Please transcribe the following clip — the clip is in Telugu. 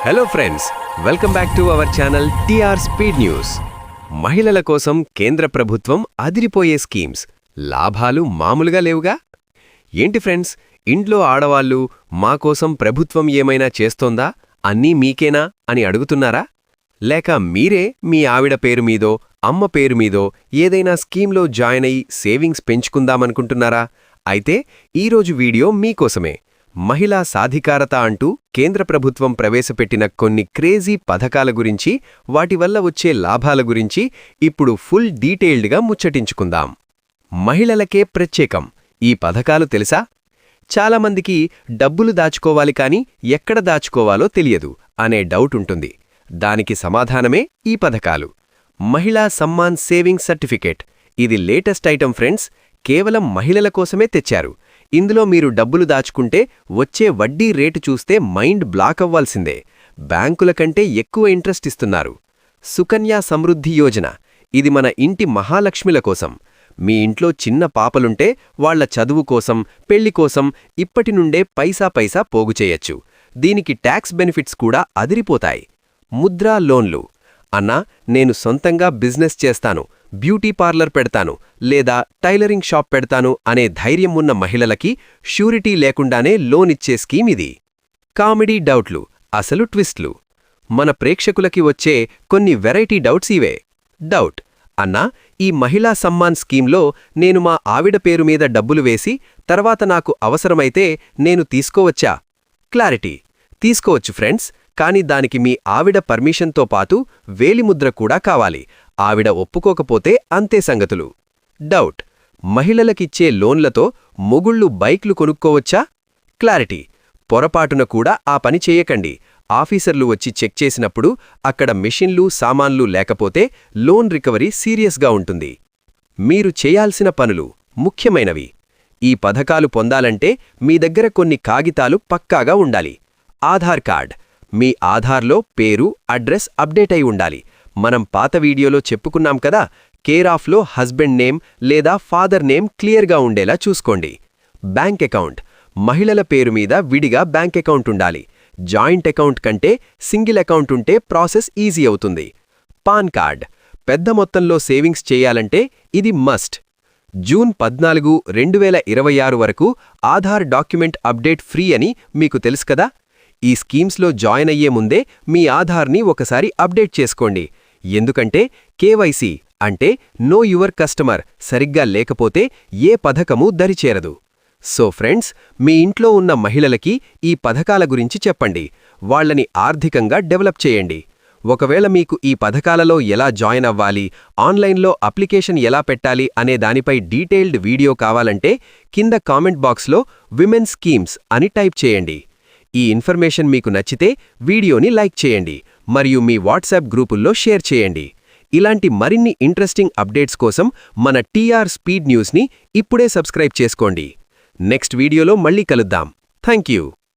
Hello friends, welcome back to our channel TR speed news. మహిళల కోసం కేంద్ర ప్రభుత్వం అదిరిపోయే స్కీమ్స్, లాభాలు మామూలుగా లేవుగా. ఏంటి ఫ్రెండ్స్, ఇంట్లో ఆడవాళ్లు మా కోసం ప్రభుత్వం ఏమైనా చేస్తోందా, అన్నీ మీకేనా అని అడుగుతున్నారా? లేక మీరే మీ ఆవిడ పేరు మీదో అమ్మ పేరు మీదో ఏదైనా స్కీమ్లో జాయిన్ అయి సేవింగ్స్ పెంచుకుందామనుకుంటున్నారా? అయితే ఈరోజు వీడియో మీకోసమే. మహిళా సాధికారత అంటూ కేంద్ర ప్రభుత్వం ప్రవేశపెట్టిన కొన్ని క్రేజీ పథకాల గురించి, వాటి వల్ల వచ్చే లాభాల గురించి ఇప్పుడు ఫుల్ డీటెయిల్డ్గా ముచ్చటించుకుందాం. మహిళలకే ప్రత్యేకం ఈ పథకాలు తెలుసా? చాలామందికి డబ్బులు దాచుకోవాలి కానీ ఎక్కడ దాచుకోవాలో తెలియదు అనే డౌట్ ఉంటుంది. దానికి సమాధానమే ఈ పథకాలు. మహిళా సమ్మాన్ సేవింగ్ సర్టిఫికేట్, ఇది లేటెస్ట్ ఐటమ్ ఫ్రెండ్స్. కేవలం మహిళల కోసమే తెచ్చారు. ఇందులో మీరు డబ్బులు దాచుకుంటే వచ్చే వడ్డీ రేటు చూస్తే మైండ్ బ్లాక్ అవ్వాల్సిందే. బ్యాంకుల కంటే ఎక్కువ ఇంట్రెస్ట్ ఇస్తున్నారు. సుకన్యా సమృద్ధి యోజన, ఇది మన ఇంటి మహాలక్ష్మిల కోసం. మీ ఇంట్లో చిన్న పాపలుంటే వాళ్ల చదువు కోసం, పెళ్లి కోసం ఇప్పటి నుండే పైసా పోగు చేయొచ్చు. దీనికి ట్యాక్స్ బెనిఫిట్స్ కూడా అదిరిపోతాయి. ముద్రా లోన్లు, అన్నా నేను సొంతంగా బిజినెస్ చేస్తాను, బ్యూటీ పార్లర్ పెడతాను లేదా టైలరింగ్ షాప్ పెడతాను అనే ధైర్యం ఉన్న మహిళలకి ష్యూరిటీ లేకుండానే లోన్ ఇచ్చే స్కీమ్ ఇది. కామెడీ డౌట్లు, అసలు ట్విస్ట్లు. మన ప్రేక్షకులకి వచ్చే కొన్ని వెరైటీ డౌట్స్ ఇవే. డౌట్: అన్నా, ఈ మహిళా సమ్మాన్ స్కీమ్లో నేను మా ఆవిడ పేరు మీద డబ్బులు వేసి తర్వాత నాకు అవసరమైతే నేను తీసుకోవచ్చా? క్లారిటీ: తీసుకోవచ్చు ఫ్రెండ్స్, కానీ దానికి మీ ఆవిడ పర్మిషన్తో పాటు వేలిముద్ర కూడా కావాలి. ఆవిడ ఒప్పుకోకపోతే అంతే సంగతులు. డౌట్: మహిళలకిచ్చే లోన్లతో మొగుళ్ళు బైక్లు కొనుక్కోవచ్చా? క్లారిటీ: పొరపాటున కూడా ఆ పని చేయకండి. ఆఫీసర్లు వచ్చి చెక్ చేసినప్పుడు అక్కడ మెషిన్లు, సామాన్లు లేకపోతే లోన్ రికవరీ సీరియస్గా ఉంటుంది. మీరు చేయాల్సిన పనులు ముఖ్యమైనవి. ఈ పథకాలు పొందాలంటే మీ దగ్గర కొన్ని కాగితాలు పక్కాగా ఉండాలి. ఆధార్ కార్డ్, మీ ఆధార్లో పేరు, అడ్రస్ అప్డేట్ అయి ఉండాలి. మనం పాత వీడియోలో చెప్పుకున్నాం కదా, కేర్ ఆఫ్లో హస్బెండ్ నేమ్ లేదా ఫాదర్ నేమ్ క్లియర్గా ఉండేలా చూసుకోండి. బ్యాంక్ అకౌంట్, మహిళల పేరు మీద విడిగా బ్యాంక్ అకౌంట్ ఉండాలి. జాయింట్ అకౌంట్ కంటే సింగిల్ అకౌంట్ ఉంటే ప్రాసెస్ ఈజీ అవుతుంది. పాన్ కార్డ్, పెద్ద మొత్తంలో సేవింగ్స్ చేయాలంటే ఇది మస్ట్. జూన్ 14, 2026 వరకు ఆధార్ డాక్యుమెంట్ అప్డేట్ ఫ్రీ అని మీకు తెలుసు కదా. ఈ స్కీమ్స్లో జాయిన్ అయ్యే ముందే మీ ఆధార్ని ఒకసారి అప్డేట్ చేసుకోండి. ఎందుకంటే కేవైసీ అంటే నో యువర్ కస్టమర్ సరిగ్గా లేకపోతే ఏ పథకమూ దరిచేరదు. సో ఫ్రెండ్స్, మీ ఇంట్లో ఉన్న మహిళలకి ఈ పథకాల గురించి చెప్పండి. వాళ్లని ఆర్థికంగా డెవలప్ చేయండి. ఒకవేళ మీకు ఈ పథకాలలో ఎలా జాయిన్ అవ్వాలి, ఆన్లైన్లో అప్లికేషన్ ఎలా పెట్టాలి అనే దానిపై డీటెయిల్డ్ వీడియో కావాలంటే కింద కామెంట్ బాక్స్లో విమెన్ స్కీమ్స్ అని టైప్ చేయండి. ఈ ఇన్ఫర్మేషన్ మీకు నచ్చితే వీడియోని లైక్ చేయండి మరియు మీ వాట్సాప్ గ్రూపుల్లో షేర్ చేయండి. ఇలాంటి మరిన్ని ఇంట్రెస్టింగ్ అప్డేట్స్ కోసం మన టీఆర్ స్పీడ్ న్యూస్ని ఇప్పుడే సబ్స్క్రైబ్ చేసుకోండి. నెక్స్ట్ వీడియోలో మళ్ళీ కలుద్దాం. Thank you.